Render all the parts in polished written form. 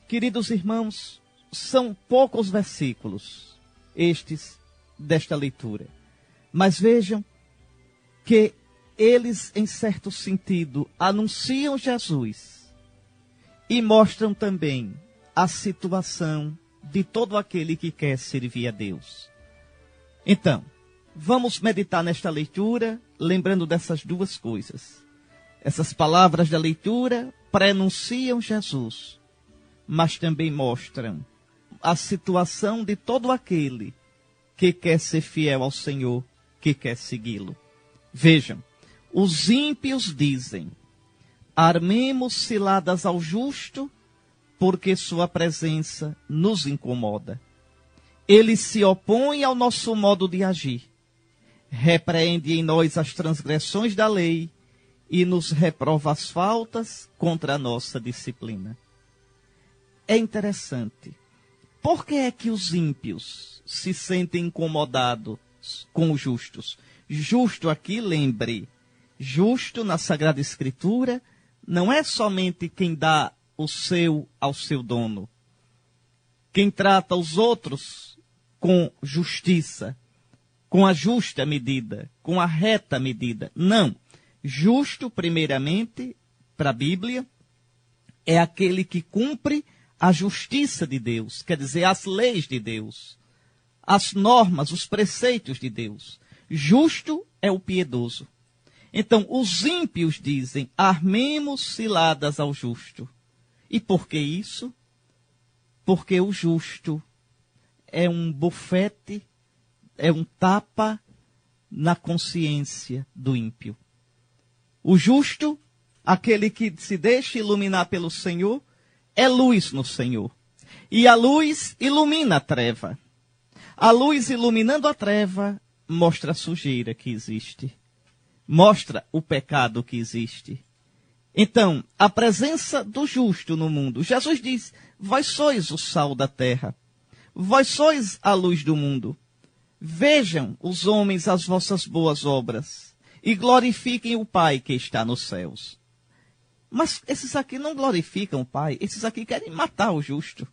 Queridos irmãos, são poucos versículos estes desta leitura. Mas vejam que eles, em certo sentido, anunciam Jesus e mostram também a situação de todo aquele que quer servir a Deus. Então, vamos meditar nesta leitura, lembrando dessas duas coisas. Essas palavras da leitura prenunciam Jesus, mas também mostram a situação de todo aquele que quer ser fiel ao Senhor, que quer segui-lo. Vejam, os ímpios dizem: armemos ciladas ao justo, porque sua presença nos incomoda. Ele se opõe ao nosso modo de agir, repreende em nós as transgressões da lei e nos reprova as faltas contra a nossa disciplina. É interessante. Por que é que os ímpios se sentem incomodados com os justos? Justo aqui, lembre, justo na Sagrada Escritura não é somente quem dá o seu ao seu dono, quem trata os outros com justiça, com a justa medida, com a reta medida. Não. Justo, primeiramente, para a Bíblia, é aquele que cumpre a justiça de Deus, quer dizer, as leis de Deus, as normas, os preceitos de Deus. Justo é o piedoso. Então, os ímpios dizem: armemos ciladas ao justo. E por que isso? Porque o justo é um bofete, é um tapa na consciência do ímpio. O justo, aquele que se deixa iluminar pelo Senhor, é luz no Senhor. E a luz ilumina a treva. A luz iluminando a treva mostra a sujeira que existe. Mostra o pecado que existe. Então, a presença do justo no mundo. Jesus diz: vós sois o sal da terra. Vós sois a luz do mundo. Vejam os homens as vossas boas obras e glorifiquem o Pai que está nos céus. Mas esses aqui não glorificam o Pai, esses aqui querem matar o justo.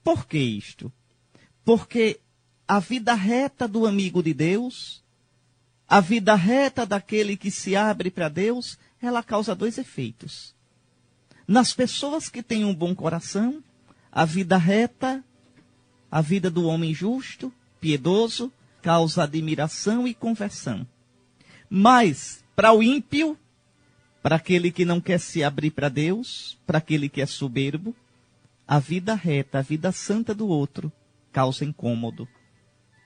Por que isto? Porque a vida reta do amigo de Deus, a vida reta daquele que se abre para Deus, ela causa dois efeitos. Nas pessoas que têm um bom coração, a vida reta, a vida do homem justo, piedoso, causa admiração e conversão. Mas, para o ímpio, para aquele que não quer se abrir para Deus, para aquele que é soberbo, a vida reta, a vida santa do outro, causa incômodo.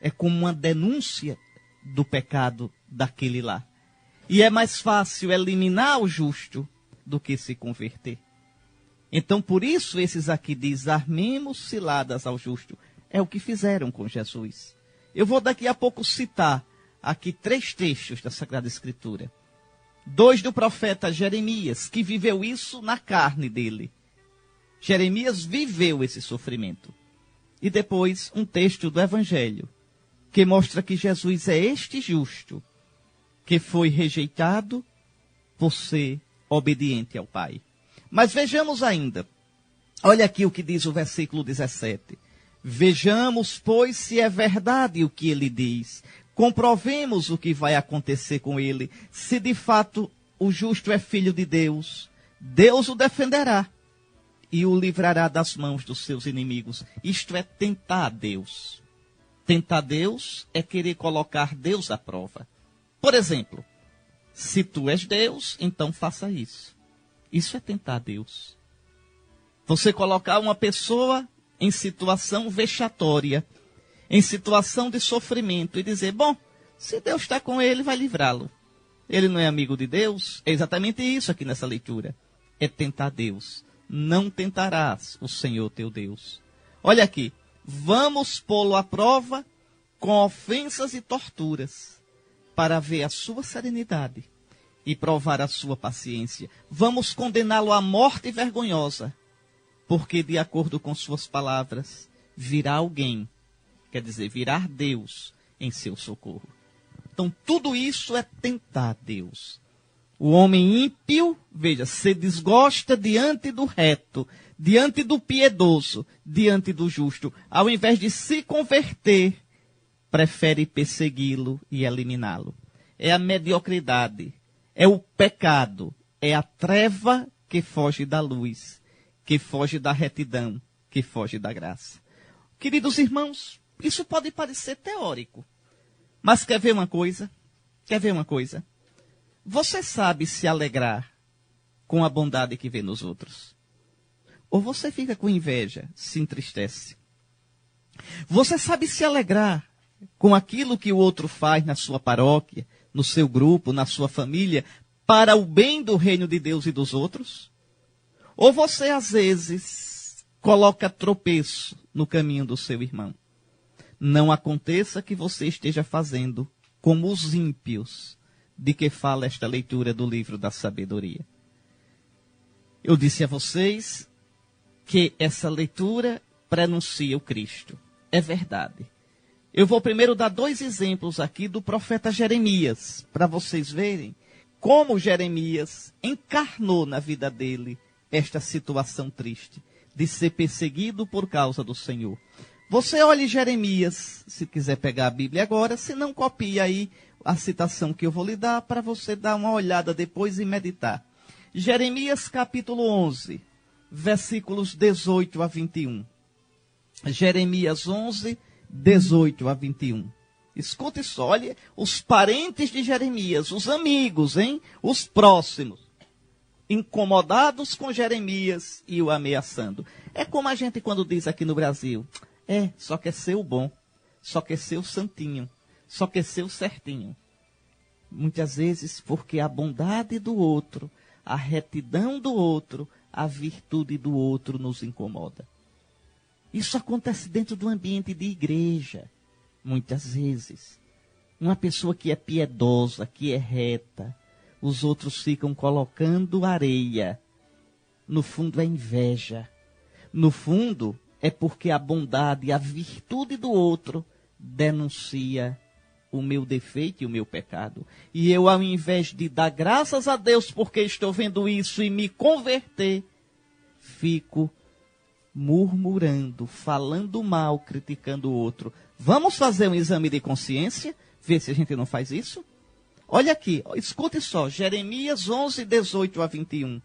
É como uma denúncia do pecado daquele lá. E é mais fácil eliminar o justo do que se converter. Então, por isso, esses aqui dizem: armemos ciladas ao justo. É o que fizeram com Jesus. Eu vou daqui a pouco citar aqui 3 trechos da Sagrada Escritura. 2 do profeta Jeremias, que viveu isso na carne dele. Jeremias viveu esse sofrimento. E depois um texto do Evangelho, que mostra que Jesus é este justo, que foi rejeitado por ser obediente ao Pai. Mas vejamos ainda. Olha aqui o que diz o versículo 17. Vejamos, pois, se é verdade o que ele diz. Comprovemos o que vai acontecer com ele. Se de fato o justo é filho de Deus, Deus o defenderá e o livrará das mãos dos seus inimigos. Isto é tentar Deus. Tentar Deus é querer colocar Deus à prova. Por exemplo, se tu és Deus, então faça isso. Isso é tentar Deus. Você colocar uma pessoa em situação vexatória, em situação de sofrimento, e dizer: bom, se Deus está com ele, vai livrá-lo. Ele não é amigo de Deus? É exatamente isso aqui nessa leitura. É tentar Deus. Não tentarás o Senhor teu Deus. Olha aqui. Vamos pô-lo à prova com ofensas e torturas, para ver a sua serenidade e provar a sua paciência. Vamos condená-lo à morte vergonhosa, porque de acordo com suas palavras, virá alguém, quer dizer, virá Deus em seu socorro. Então, tudo isso é tentar Deus. O homem ímpio, veja, se desgosta diante do reto, diante do piedoso, diante do justo. Ao invés de se converter, prefere persegui-lo e eliminá-lo. É a mediocridade, é o pecado, é a treva que foge da luz, que foge da retidão, que foge da graça. Queridos irmãos, isso pode parecer teórico, mas quer ver uma coisa? Quer ver uma coisa? Você sabe se alegrar com a bondade que vê nos outros? Ou você fica com inveja, se entristece? Você sabe se alegrar com aquilo que o outro faz na sua paróquia, no seu grupo, na sua família, para o bem do reino de Deus e dos outros? Ou você, às vezes, coloca tropeço no caminho do seu irmão? Não aconteça que você esteja fazendo como os ímpios, de que fala esta leitura do livro da sabedoria. Eu disse a vocês que essa leitura prenuncia o Cristo. É verdade. Eu vou primeiro dar 2 exemplos aqui do profeta Jeremias, para vocês verem como Jeremias encarnou na vida dele esta situação triste, de ser perseguido por causa do Senhor. Você olhe Jeremias, se quiser pegar a Bíblia agora, se não, copie aí a citação que eu vou lhe dar, para você dar uma olhada depois e meditar. Jeremias capítulo 11, versículos 18 a 21. Jeremias 11, 18 a 21. Escute só, olha, os parentes de Jeremias, os amigos, hein? Os próximos, incomodados com Jeremias e o ameaçando. É como a gente quando diz aqui no Brasil, só quer ser o bom, só quer ser o santinho, só quer ser o certinho. Muitas vezes porque a bondade do outro, a retidão do outro, a virtude do outro nos incomoda. Isso acontece dentro do ambiente de igreja, muitas vezes. Uma pessoa que é piedosa, que é reta, os outros ficam colocando areia. No fundo é inveja. No fundo é porque a bondade e a virtude do outro denuncia o meu defeito e o meu pecado. E eu, ao invés de dar graças a Deus porque estou vendo isso e me converter, fico murmurando, falando mal, criticando o outro. Vamos fazer um exame de consciência? Ver se a gente não faz isso? Olha aqui, escute só, Jeremias 11, 18 a 21.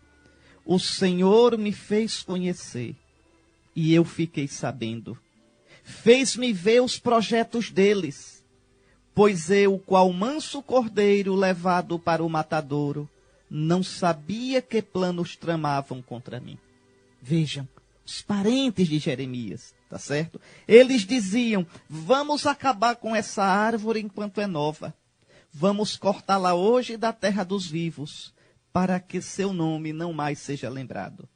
O Senhor me fez conhecer, e eu fiquei sabendo. Fez-me ver os projetos deles, pois eu, qual manso cordeiro levado para o matadouro, não sabia que planos tramavam contra mim. Vejam, os parentes de Jeremias, tá certo? Eles diziam, vamos acabar com essa árvore enquanto é nova. Vamos cortá-la hoje da terra dos vivos, para que seu nome não mais seja lembrado.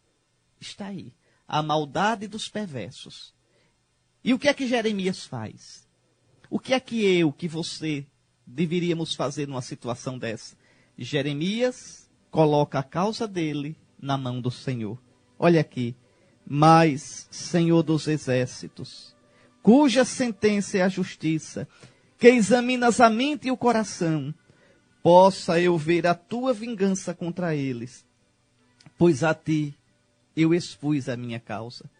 Está aí, a maldade dos perversos. E o que é que Jeremias faz? O que é que você deveríamos fazer numa situação dessa? Jeremias coloca a causa dele na mão do Senhor. Olha aqui. Mas, Senhor dos exércitos, cuja sentença é a justiça, que examinas a mente e o coração, possa eu ver a tua vingança contra eles, pois a ti eu expus a minha causa.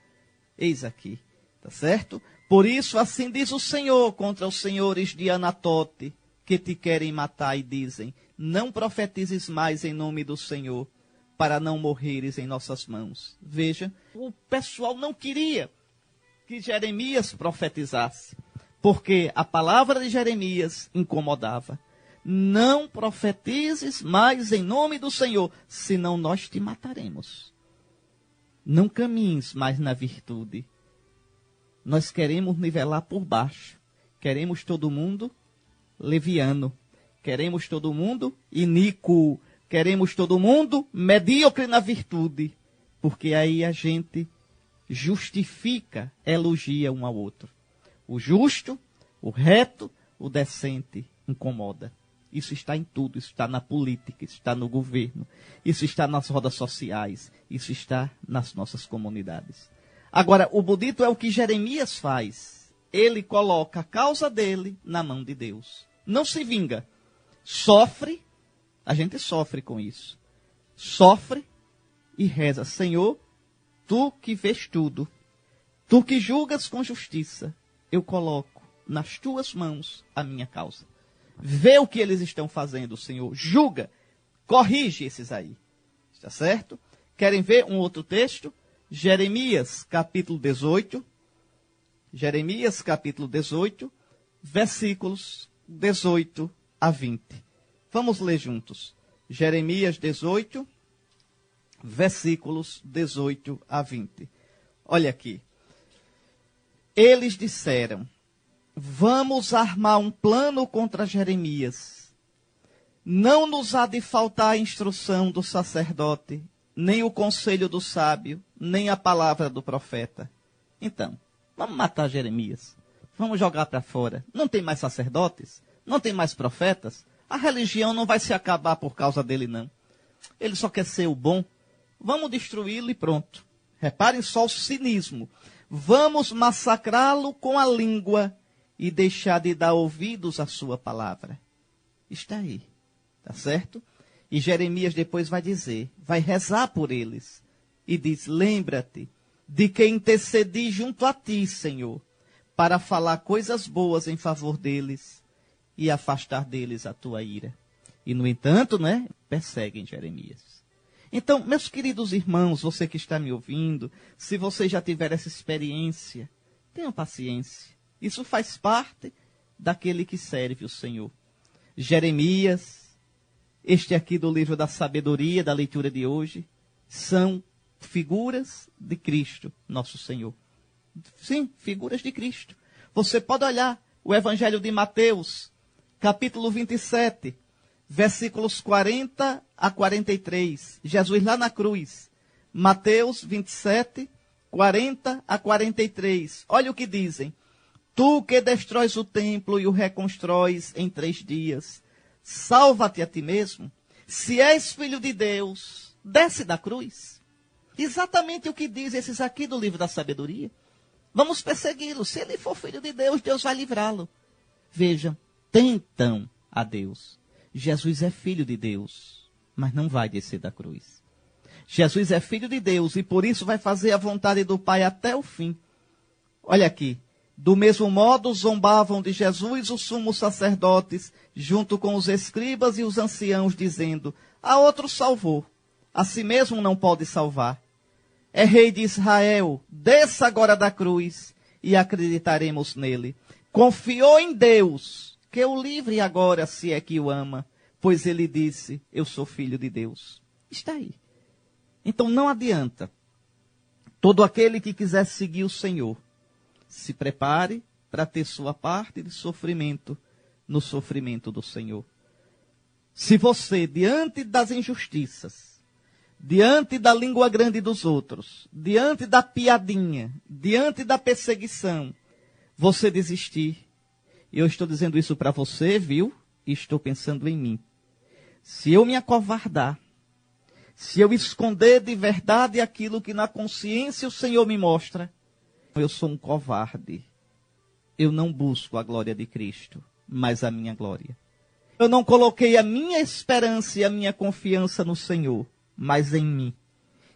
Eis aqui, tá certo? Por isso, assim diz o Senhor contra os senhores de Anatote, que te querem matar e dizem, não profetizes mais em nome do Senhor, para não morreres em nossas mãos. Veja, o pessoal não queria que Jeremias profetizasse, porque a palavra de Jeremias incomodava. Não profetizes mais em nome do Senhor, senão nós te mataremos. Não caminhes mais na virtude. Nós queremos nivelar por baixo. Queremos todo mundo leviano. Queremos todo mundo iníquo. Queremos todo mundo medíocre na virtude, porque aí a gente justifica, elogia um ao outro. O justo, o reto, o decente incomoda. Isso está em tudo, isso está na política, isso está no governo, isso está nas rodas sociais, isso está nas nossas comunidades. Agora, o bonito é o que Jeremias faz. Ele coloca a causa dele na mão de Deus. Não se vinga, sofre, A gente sofre com isso. Sofre e reza: Senhor, tu que vês tudo, tu que julgas com justiça, eu coloco nas tuas mãos a minha causa. Vê o que eles estão fazendo, Senhor. Julga, corrige esses aí. Está certo? Querem ver um outro texto? Jeremias, capítulo 18. Jeremias, capítulo 18, versículos 18 a 20. Vamos ler juntos. Jeremias 18, versículos 18 a 20. Olha aqui. Eles disseram: vamos armar um plano contra Jeremias. Não nos há de faltar a instrução do sacerdote, nem o conselho do sábio, nem a palavra do profeta. Então, vamos matar Jeremias. Vamos jogar para fora. Não tem mais sacerdotes? Não tem mais profetas? A religião não vai se acabar por causa dele, não. Ele só quer ser o bom. Vamos destruí-lo e pronto. Reparem só o cinismo. Vamos massacrá-lo com a língua e deixar de dar ouvidos à sua palavra. Está aí. Tá certo? E Jeremias depois vai dizer, vai rezar por eles. E diz: lembra-te de que intercedi junto a ti, Senhor, para falar coisas boas em favor deles e afastar deles a tua ira. E, no entanto, perseguem Jeremias. Então, meus queridos irmãos, você que está me ouvindo, se você já tiver essa experiência, tenha paciência. Isso faz parte daquele que serve o Senhor. Jeremias, este aqui do livro da sabedoria, da leitura de hoje, são figuras de Cristo, nosso Senhor. Sim, figuras de Cristo. Você pode olhar o Evangelho de Mateus, capítulo 27, versículos 40 a 43. Jesus lá na cruz. Mateus 27, 40 a 43. Olha o que dizem. Tu que destróis o templo e o reconstróis em 3 dias, salva-te a ti mesmo. Se és filho de Deus, desce da cruz. Exatamente o que diz esses aqui do livro da sabedoria. Vamos persegui-lo. Se ele for filho de Deus, Deus vai livrá-lo. Vejam, tentam a Deus. Jesus é filho de Deus, mas não vai descer da cruz. Jesus é filho de Deus e por isso vai fazer a vontade do Pai até o fim. Olha aqui. Do mesmo modo, zombavam de Jesus os sumos sacerdotes, junto com os escribas e os anciãos, dizendo: a outro salvou, a si mesmo não pode salvar. É rei de Israel, desça agora da cruz e acreditaremos nele. Confiou em Deus, que o livre agora, se é que o ama, pois ele disse: eu sou filho de Deus. Está aí. Então não adianta. Todo aquele que quiser seguir o Senhor, se prepare para ter sua parte de sofrimento no sofrimento do Senhor. Se você, diante das injustiças, diante da língua grande dos outros, diante da piadinha, diante da perseguição, você desistir, e eu estou dizendo isso para você, viu? E estou pensando em mim. Se eu me acovardar, se eu esconder de verdade aquilo que na consciência o Senhor me mostra, eu sou um covarde. Eu não busco a glória de Cristo, mas a minha glória. Eu não coloquei a minha esperança e a minha confiança no Senhor, mas em mim.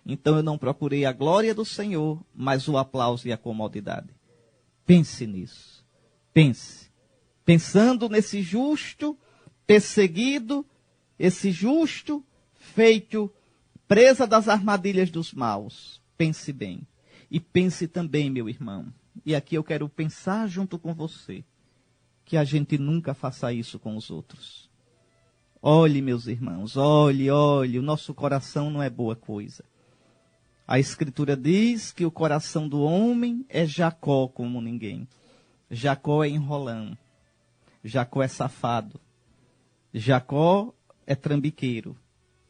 Então eu não procurei a glória do Senhor, mas o aplauso e a comodidade. Pense nisso. Pense. Pensando nesse justo perseguido, esse justo feito presa das armadilhas dos maus. Pense bem. E pense também, meu irmão, e aqui eu quero pensar junto com você, que a gente nunca faça isso com os outros. Olhe, meus irmãos, olhe, o nosso coração não é boa coisa. A Escritura diz que o coração do homem é Jacó como ninguém. Jacó é enrolão, Jacó é safado, Jacó é trambiqueiro.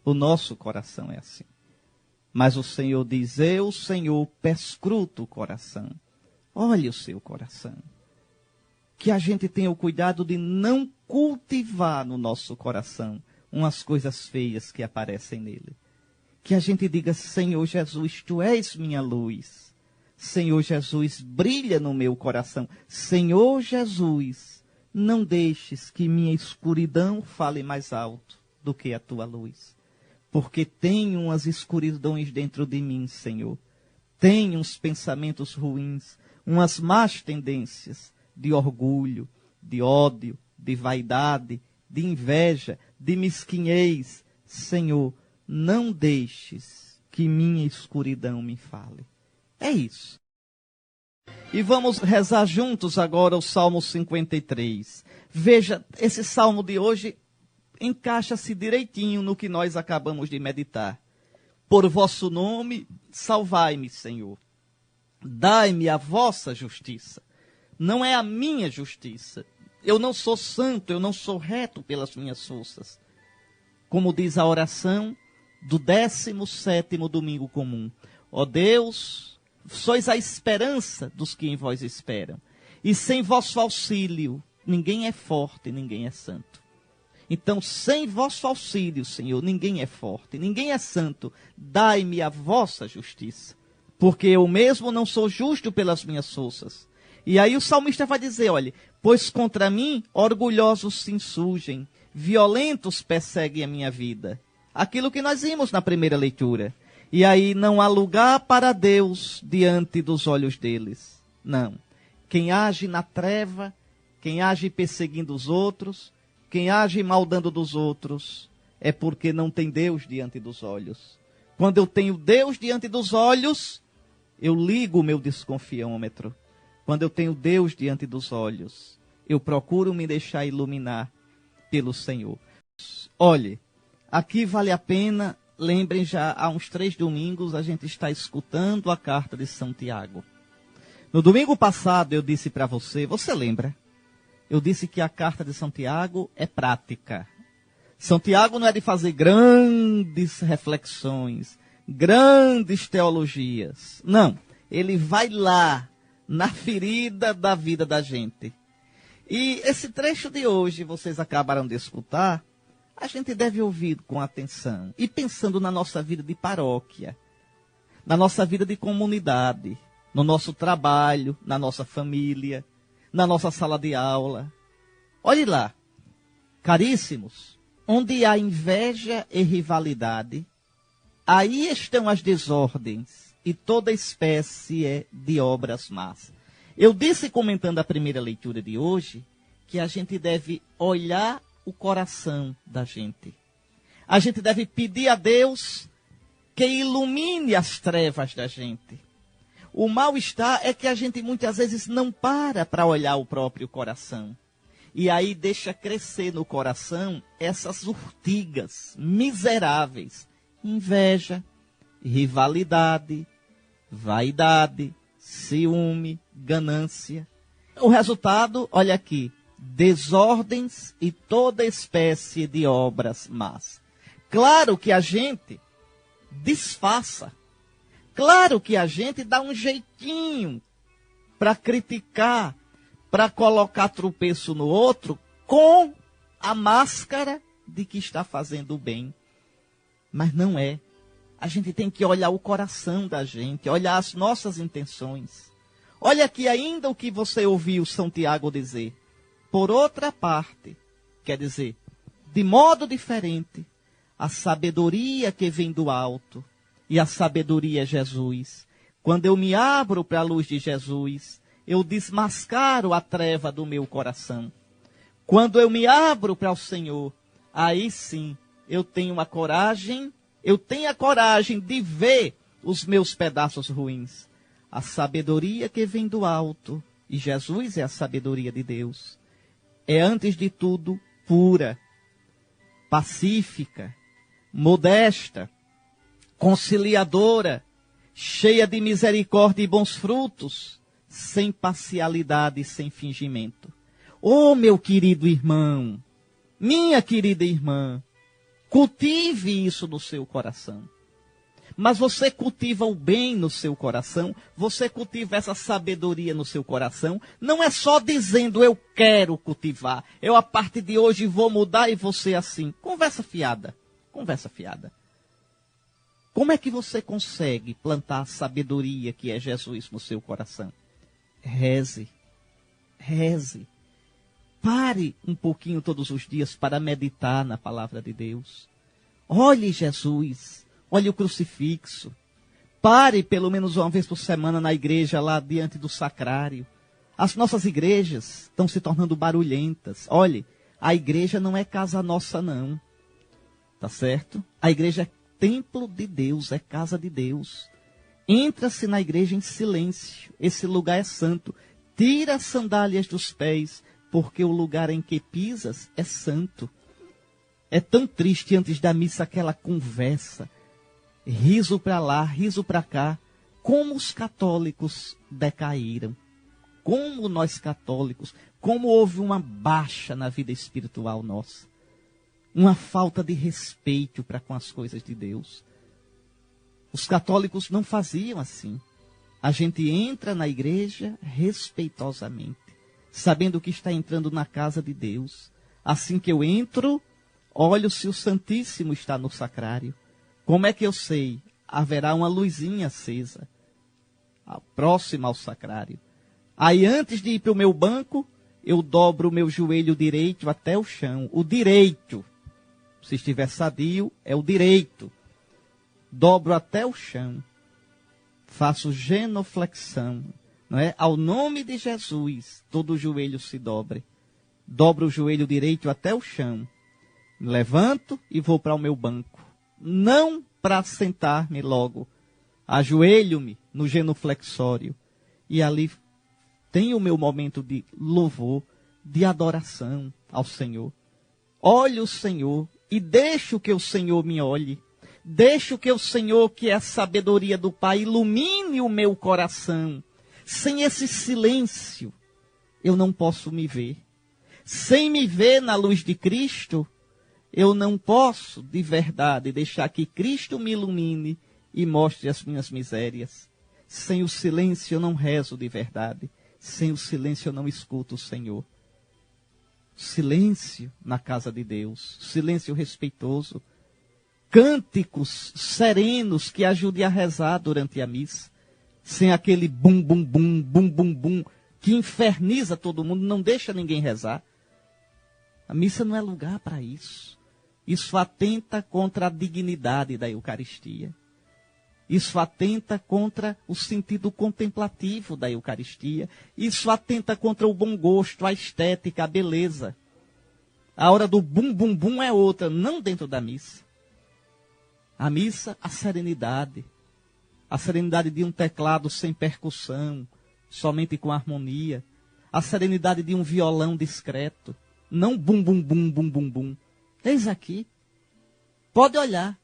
O nosso coração é assim. Mas o Senhor diz: eu, Senhor, perscruto o coração. Olhe o seu coração. Que a gente tenha o cuidado de não cultivar no nosso coração umas coisas feias que aparecem nele. Que a gente diga: Senhor Jesus, tu és minha luz. Senhor Jesus, brilha no meu coração. Senhor Jesus, não deixes que minha escuridão fale mais alto do que a tua luz. Porque tenho umas escuridões dentro de mim, Senhor. Tenho uns pensamentos ruins, umas más tendências de orgulho, de ódio, de vaidade, de inveja, de mesquinhez. Senhor, não deixes que minha escuridão me fale. É isso. E vamos rezar juntos agora o Salmo 53. Veja, esse salmo de hoje encaixa-se direitinho no que nós acabamos de meditar. Por vosso nome, salvai-me, Senhor. Dai-me a vossa justiça. Não é a minha justiça. Eu não sou santo, eu não sou reto pelas minhas forças. Como diz a oração do 17º domingo comum. Ó Deus, sois a esperança dos que em vós esperam. E sem vosso auxílio, ninguém é forte, ninguém é santo. Então, sem vosso auxílio, Senhor, ninguém é forte, ninguém é santo. Dai-me a vossa justiça, porque eu mesmo não sou justo pelas minhas forças. E aí o salmista vai dizer, olha, pois contra mim orgulhosos se insurgem, violentos perseguem a minha vida. Aquilo que nós vimos na primeira leitura. E aí não há lugar para Deus diante dos olhos deles. Não. Quem age na treva, quem age perseguindo os outros, quem age maldando dos outros, é porque não tem Deus diante dos olhos. Quando eu tenho Deus diante dos olhos, eu ligo o meu desconfiômetro. Quando eu tenho Deus diante dos olhos, eu procuro me deixar iluminar pelo Senhor. Olhe, aqui vale a pena, lembrem já, há uns 3 domingos a gente está escutando a carta de São Tiago. No domingo passado eu disse para você, você lembra? Eu disse que a carta de São Tiago é prática. São Tiago não é de fazer grandes reflexões, grandes teologias. Não, ele vai lá, na ferida da vida da gente. E esse trecho de hoje, vocês acabaram de escutar, a gente deve ouvir com atenção. E pensando na nossa vida de paróquia, na nossa vida de comunidade, no nosso trabalho, na nossa família, na nossa sala de aula. Olhe lá, caríssimos, onde há inveja e rivalidade, aí estão as desordens e toda espécie de obras más. Eu disse, comentando a primeira leitura de hoje, que a gente deve olhar o coração da gente. A gente deve pedir a Deus que ilumine as trevas da gente. O mal-estar é que a gente muitas vezes não para olhar o próprio coração. E aí deixa crescer no coração essas urtigas miseráveis. Inveja, rivalidade, vaidade, ciúme, ganância. O resultado, olha aqui, desordens e toda espécie de obras más. Claro que a gente disfarça. Claro que a gente dá um jeitinho para criticar, para colocar tropeço no outro com a máscara de que está fazendo o bem. Mas não é. A gente tem que olhar o coração da gente, olhar as nossas intenções. Olha aqui ainda o que você ouviu São Tiago dizer. Por outra parte, quer dizer, de modo diferente, a sabedoria que vem do alto, e a sabedoria é Jesus. Quando eu me abro para a luz de Jesus, eu desmascaro a treva do meu coração. Quando eu me abro para o Senhor, aí sim, eu tenho a coragem de ver os meus pedaços ruins. A sabedoria que vem do alto, e Jesus é a sabedoria de Deus, é antes de tudo pura, pacífica, modesta, conciliadora, cheia de misericórdia e bons frutos, sem parcialidade e sem fingimento. Oh, meu querido irmão, minha querida irmã, cultive isso no seu coração. Mas você cultiva o bem no seu coração, você cultiva essa sabedoria no seu coração, não é só dizendo eu quero cultivar, eu a partir de hoje vou mudar e vou ser assim. Conversa fiada, conversa fiada. Como é que você consegue plantar a sabedoria que é Jesus no seu coração? Reze, reze. Pare um pouquinho todos os dias para meditar na palavra de Deus. Olhe Jesus, olhe o crucifixo. Pare pelo menos uma vez por semana na igreja, lá diante do sacrário. As nossas igrejas estão se tornando barulhentas. Olhe, a igreja não é casa nossa, não. Tá certo? A igreja é templo de Deus, é casa de Deus. Entra-se na igreja em silêncio. Esse lugar é santo. Tira as sandálias dos pés, porque o lugar em que pisas é santo. É tão triste antes da missa aquela conversa. Riso para lá, riso para cá. Como os católicos decaíram. Como nós católicos, como houve uma baixa na vida espiritual nossa. Uma falta de respeito para com as coisas de Deus. Os católicos não faziam assim. A gente entra na igreja respeitosamente, sabendo que está entrando na casa de Deus. Assim que eu entro, olho se o Santíssimo está no sacrário. Como é que eu sei? Haverá uma luzinha acesa, próxima ao sacrário. Aí antes de ir para o meu banco, eu dobro o meu joelho direito até o chão. O direito. Se estiver sadio, é o direito. Dobro até o chão. Faço genuflexão. Não é? Ao nome de Jesus, todo o joelho se dobre. Dobro o joelho direito até o chão. Me levanto e vou para o meu banco. Não para sentar-me logo. Ajoelho-me no genuflexório. E ali tenho o meu momento de louvor, de adoração ao Senhor. Olho o Senhor e deixo que o Senhor me olhe. Deixo que o Senhor, que é a sabedoria do Pai, ilumine o meu coração. Sem esse silêncio, eu não posso me ver. Sem me ver na luz de Cristo, eu não posso, de verdade, deixar que Cristo me ilumine e mostre as minhas misérias. Sem o silêncio, eu não rezo de verdade. Sem o silêncio, eu não escuto o Senhor. Silêncio na casa de Deus. Silêncio respeitoso. Cânticos serenos que ajudem a rezar durante a missa. Sem aquele bum, bum, bum, bum, bum, bum, que inferniza todo mundo, não deixa ninguém rezar. A missa não é lugar para isso. Isso atenta contra a dignidade da Eucaristia. Isso atenta contra o sentido contemplativo da Eucaristia. Isso atenta contra o bom gosto, a estética, a beleza. A hora do bum, bum, bum é outra, não dentro da missa. A missa, a serenidade. A serenidade de um teclado sem percussão, somente com harmonia. A serenidade de um violão discreto. Não bum, bum, bum, bum, bum, bum. Eis aqui. Pode olhar.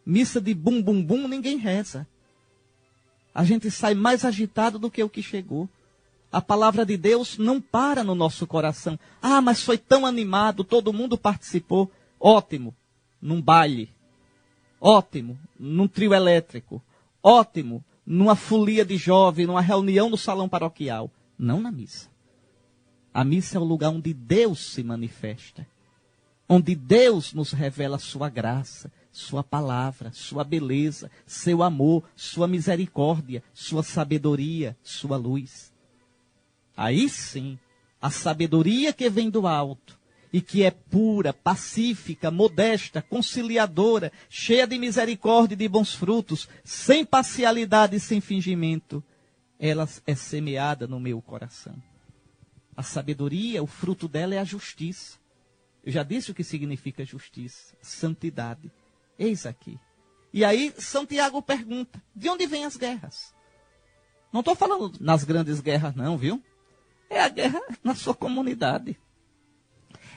Missa de bum, bum, bum, ninguém reza. A gente sai mais agitado do que o que chegou. A palavra de Deus não para no nosso coração. Ah, mas foi tão animado, todo mundo participou. Ótimo, num baile. Ótimo, num trio elétrico. Ótimo, numa folia de jovem, numa reunião no salão paroquial. Não na missa. A missa é o lugar onde Deus se manifesta. Onde Deus nos revela a sua graça, sua palavra, sua beleza, seu amor, sua misericórdia, sua sabedoria, sua luz. Aí sim, a sabedoria que vem do alto e que é pura, pacífica, modesta, conciliadora, cheia de misericórdia e de bons frutos, sem parcialidade e sem fingimento, ela é semeada no meu coração. A sabedoria, o fruto dela é a justiça. Eu já disse o que significa justiça, santidade. Eis aqui. E aí, São Tiago pergunta, de onde vêm as guerras? Não estou falando nas grandes guerras não, viu? É a guerra na sua comunidade.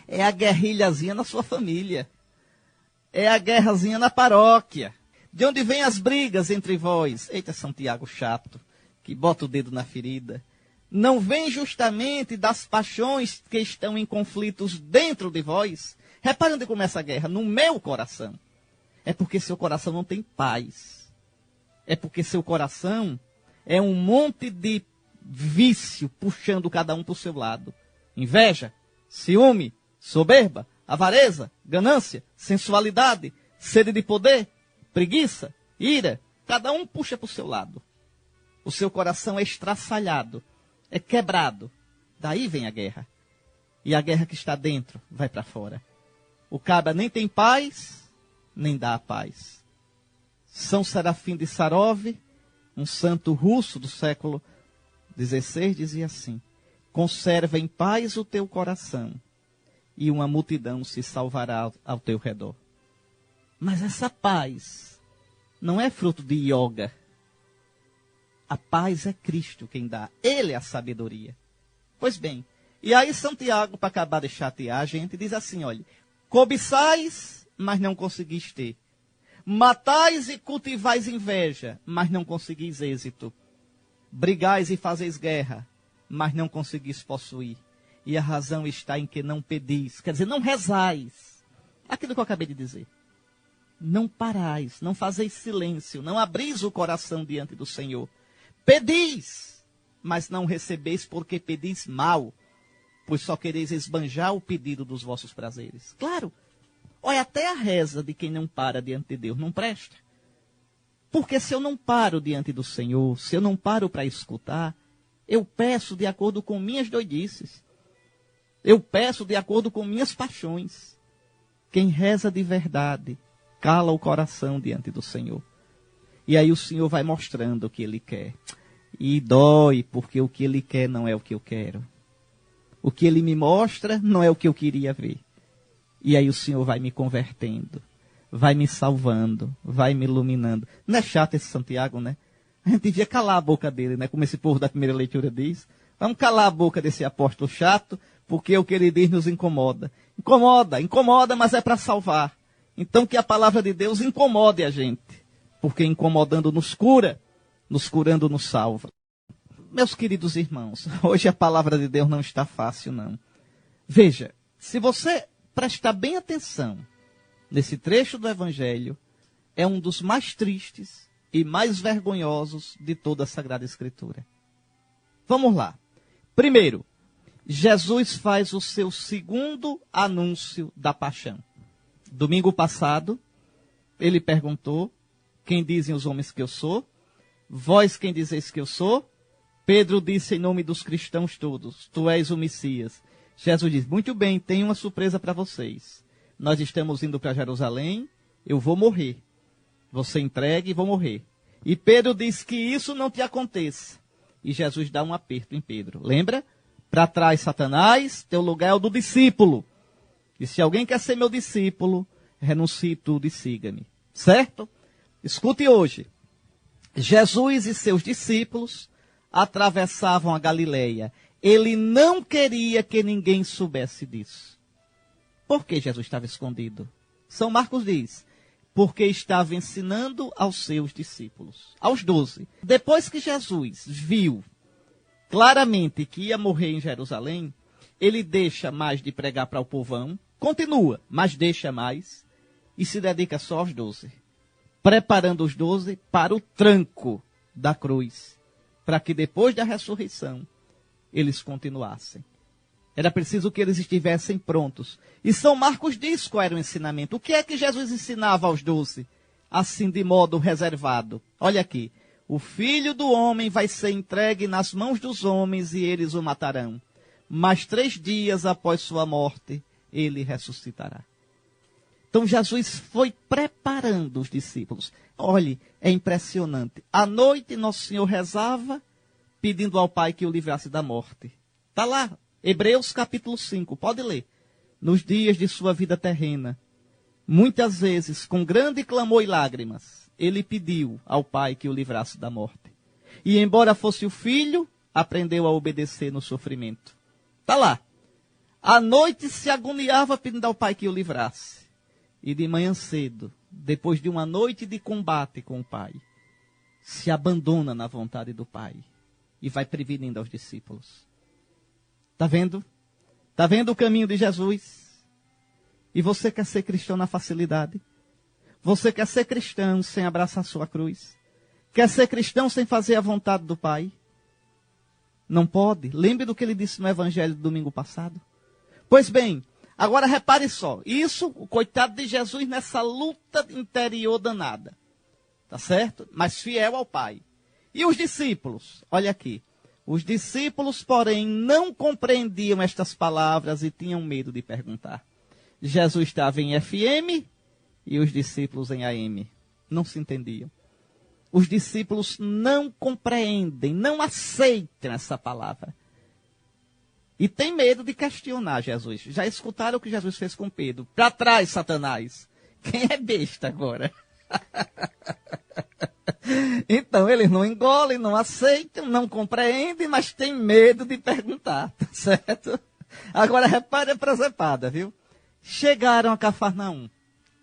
É a guerrilhazinha na sua família. É a guerrazinha na paróquia. De onde vêm as brigas entre vós? Eita, São Tiago chato, que bota o dedo na ferida. Não vem justamente das paixões que estão em conflitos dentro de vós? Reparem onde começa a guerra, no meu coração. É porque seu coração não tem paz. É porque seu coração é um monte de vício puxando cada um para o seu lado. Inveja, ciúme, soberba, avareza, ganância, sensualidade, sede de poder, preguiça, ira. Cada um puxa para o seu lado. O seu coração é estraçalhado, é quebrado. Daí vem a guerra. E a guerra que está dentro vai para fora. O cabra nem tem paz, nem dá a paz. São Serafim de Sarov, um santo russo do século XVI, dizia assim: conserva em paz o teu coração, e uma multidão se salvará ao teu redor. Mas essa paz não é fruto de yoga. A paz é Cristo quem dá. Ele é a sabedoria. Pois bem, e aí Santiago, para acabar de chatear a gente, diz assim, olha: cobiçais, mas não conseguis ter. Matais e cultivais inveja, mas não conseguis êxito. Brigais e fazeis guerra, mas não conseguis possuir. E a razão está em que não pedis, quer dizer, não rezais. Aquilo que eu acabei de dizer. Não parais, não fazeis silêncio, não abris o coração diante do Senhor. Pedis, mas não recebeis porque pedis mal, pois só quereis esbanjar o pedido dos vossos prazeres. Claro, olha, até a reza de quem não para diante de Deus não presta. Porque se eu não paro diante do Senhor, se eu não paro para escutar, eu peço de acordo com minhas doidices. Eu peço de acordo com minhas paixões. Quem reza de verdade, cala o coração diante do Senhor. E aí o Senhor vai mostrando o que Ele quer. E dói, porque o que Ele quer não é o que eu quero. O que Ele me mostra não é o que eu queria ver. E aí o Senhor vai me convertendo, vai me salvando, vai me iluminando. Não é chato esse Santiago, né? A gente devia calar a boca dele, né? Como esse povo da primeira leitura diz. Vamos calar a boca desse apóstolo chato, porque o que ele diz nos incomoda. Incomoda, mas é para salvar. Então que a palavra de Deus incomode a gente. Porque incomodando nos cura, nos curando nos salva. Meus queridos irmãos, hoje a palavra de Deus não está fácil, não. Veja, se você prestar bem atenção nesse trecho do Evangelho, é um dos mais tristes e mais vergonhosos de toda a Sagrada Escritura. Vamos lá. Primeiro, Jesus faz o seu segundo anúncio da paixão. Domingo passado, ele perguntou: quem dizem os homens que eu sou? Vós quem dizeis que eu sou? Pedro disse em nome dos cristãos todos: tu és o Messias. Jesus diz: muito bem, tenho uma surpresa para vocês. Nós estamos indo para Jerusalém, eu vou morrer. Você entregue e vou morrer. E Pedro diz que isso não te aconteça. E Jesus dá um aperto em Pedro. Lembra? Para trás, Satanás, teu lugar é o do discípulo. E se alguém quer ser meu discípulo, renuncie tudo e siga-me. Certo? Escute hoje. Jesus e seus discípulos atravessavam a Galileia. Ele não queria que ninguém soubesse disso. Por que Jesus estava escondido? São Marcos diz: porque estava ensinando aos seus discípulos, aos 12. Depois que Jesus viu claramente que ia morrer em Jerusalém, ele deixa mais de pregar para o povão, continua, mas deixa mais, e se dedica só aos 12, preparando os 12 para o tranco da cruz, para que depois da ressurreição eles continuassem. Era preciso que eles estivessem prontos. E São Marcos diz qual era o ensinamento. O que é que Jesus ensinava aos 12? Assim, de modo reservado. Olha aqui. O Filho do Homem vai ser entregue nas mãos dos homens e eles o matarão. Mas 3 dias após sua morte, ele ressuscitará. Então Jesus foi preparando os discípulos. Olhe, é impressionante. À noite, Nosso Senhor rezava, pedindo ao Pai que o livrasse da morte. Está lá, Hebreus capítulo 5, pode ler. Nos dias de sua vida terrena, muitas vezes, com grande clamor e lágrimas, ele pediu ao Pai que o livrasse da morte. E embora fosse o Filho, aprendeu a obedecer no sofrimento. Está lá. À noite se agoniava pedindo ao Pai que o livrasse. E de manhã cedo, depois de uma noite de combate com o Pai, se abandona na vontade do Pai e vai prevenindo aos discípulos. Está vendo? Está vendo o caminho de Jesus? E você quer ser cristão na facilidade? Você quer ser cristão sem abraçar a sua cruz? Quer ser cristão sem fazer a vontade do Pai? Não pode. Lembre do que ele disse no Evangelho do domingo passado. Pois bem, agora repare só. Isso, o coitado de Jesus nessa luta interior danada. Tá certo? Mas fiel ao Pai. E os discípulos? Olha aqui. Os discípulos, porém, não compreendiam estas palavras e tinham medo de perguntar. Jesus estava em FM e os discípulos em AM. Não se entendiam. Os discípulos não compreendem, não aceitam essa palavra. E tem medo de questionar Jesus. Já escutaram o que Jesus fez com Pedro? Para trás, Satanás. Quem é besta agora? Então, eles não engolem, não aceitam, não compreendem, mas têm medo de perguntar, tá certo? Agora, repare a presepada, viu? Chegaram a Cafarnaum.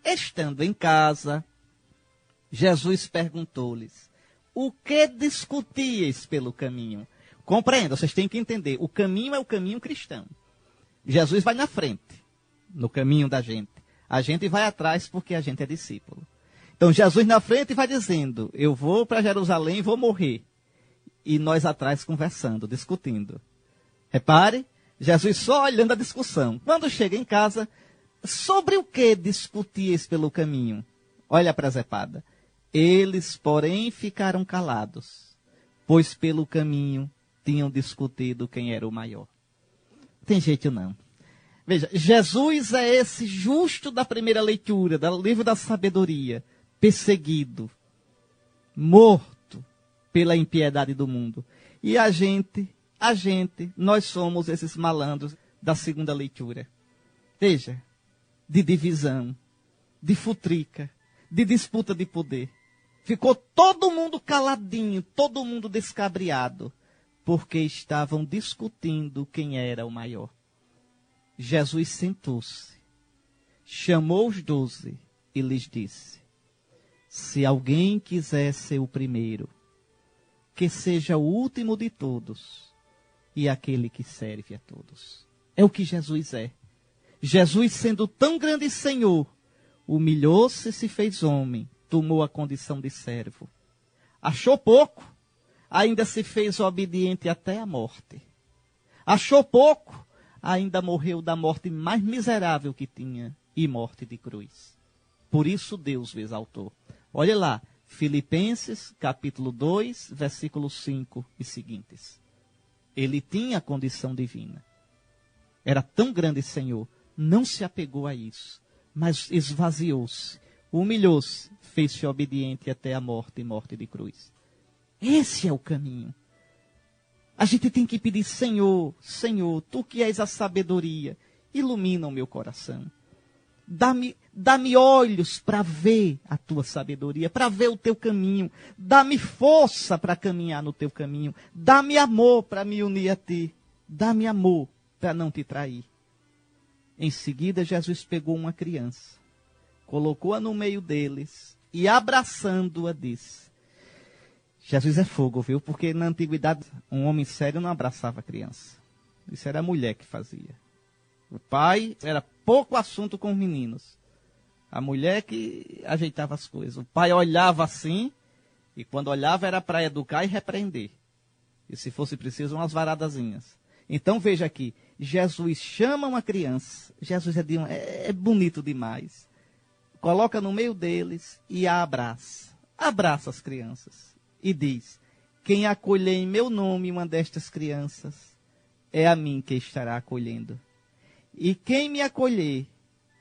Estando em casa, Jesus perguntou-lhes, o que discutíeis pelo caminho? Compreenda, vocês têm que entender, o caminho é o caminho cristão. Jesus vai na frente, no caminho da gente. A gente vai atrás porque a gente é discípulo. Então, Jesus na frente vai dizendo, eu vou para Jerusalém e vou morrer. E nós atrás conversando, discutindo. Repare, Jesus só olhando a discussão. Quando chega em casa, sobre o que discutíeis pelo caminho? Olha a presepada. Eles, porém, ficaram calados, pois pelo caminho tinham discutido quem era o maior. Tem jeito não. Veja, Jesus é esse justo da primeira leitura, do livro da sabedoria, perseguido, morto pela impiedade do mundo. E a gente, nós somos esses malandros da segunda leitura. Veja, de divisão, de futrica, de disputa de poder. Ficou todo mundo caladinho, todo mundo descabriado, porque estavam discutindo quem era o maior. Jesus sentou-se, chamou os 12 e lhes disse, se alguém quiser ser o primeiro, que seja o último de todos e aquele que serve a todos. É o que Jesus é. Jesus, sendo tão grande Senhor, humilhou-se e se fez homem, tomou a condição de servo. Achou pouco, ainda se fez obediente até a morte. Achou pouco, ainda morreu da morte mais miserável que tinha, e morte de cruz. Por isso Deus o exaltou. Olha lá, Filipenses, capítulo 2, versículo 5 e seguintes. Ele tinha a condição divina. Era tão grande Senhor, não se apegou a isso, mas esvaziou-se, humilhou-se, fez-se obediente até a morte e morte de cruz. Esse é o caminho. A gente tem que pedir, Senhor, Senhor, Tu que és a sabedoria, ilumina o meu coração. Dá-me olhos para ver a Tua sabedoria, para ver o Teu caminho. Dá-me força para caminhar no Teu caminho. Dá-me amor para me unir a Ti. Dá-me amor para não Te trair. Em seguida, Jesus pegou uma criança, colocou-a no meio deles e, abraçando-a, disse, Jesus é fogo, viu? Porque na antiguidade, um homem sério não abraçava a criança. Isso era a mulher que fazia. O pai era pouco assunto com os meninos. A mulher que ajeitava as coisas. O pai olhava assim, e quando olhava era para educar e repreender. E se fosse preciso, umas varadazinhas. Então veja aqui, Jesus chama uma criança, Jesus é bonito demais. Coloca no meio deles e a abraça. Abraça as crianças. E diz, quem acolher em meu nome uma destas crianças, é a mim que estará acolhendo. E quem me acolher,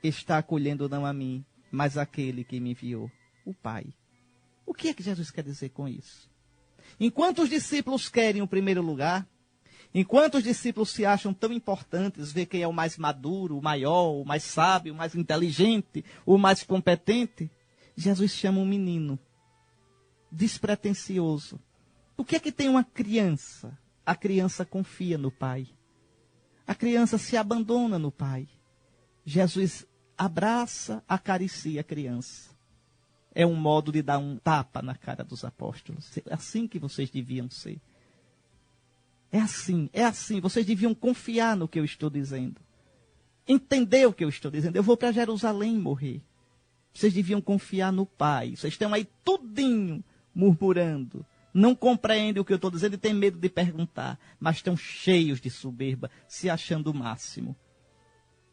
está acolhendo não a mim, mas aquele que me enviou, o Pai. O que é que Jesus quer dizer com isso? Enquanto os discípulos querem o primeiro lugar, enquanto os discípulos se acham tão importantes, ver quem é o mais maduro, o maior, o mais sábio, o mais inteligente, o mais competente, Jesus chama um menino despretensioso. O que é que tem uma criança? A criança confia no Pai. A criança se abandona no Pai. Jesus abraça, acaricia a criança. É um modo de dar um tapa na cara dos apóstolos. É assim que vocês deviam ser. É assim. Vocês deviam confiar no que eu estou dizendo. Entender o que eu estou dizendo. Eu vou para Jerusalém morrer. Vocês deviam confiar no Pai. Vocês estão aí tudinho murmurando. Não compreendem o que eu estou dizendo e têm medo de perguntar. Mas estão cheios de soberba, se achando o máximo.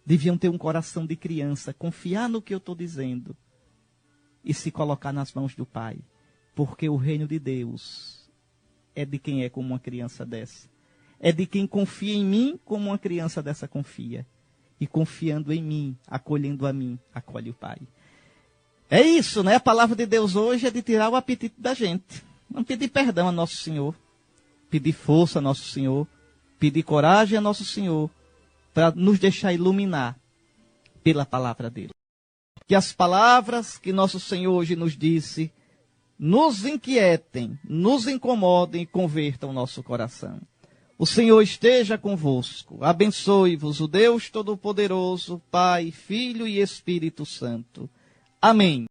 Deviam ter um coração de criança, confiar no que eu estou dizendo e se colocar nas mãos do Pai. Porque o reino de Deus é de quem é como uma criança dessa. É de quem confia em mim como uma criança dessa confia. E confiando em mim, acolhendo a mim, acolhe o Pai. É isso, né? A palavra de Deus hoje é de tirar o apetite da gente. Não pedir perdão a Nosso Senhor. Pedir força a Nosso Senhor. Pedir coragem a Nosso Senhor. Para nos deixar iluminar pela palavra dele. Que as palavras que Nosso Senhor hoje nos disse nos inquietem, nos incomodem e convertam o nosso coração. O Senhor esteja convosco. Abençoe-vos o Deus Todo-Poderoso, Pai, Filho e Espírito Santo. Amém.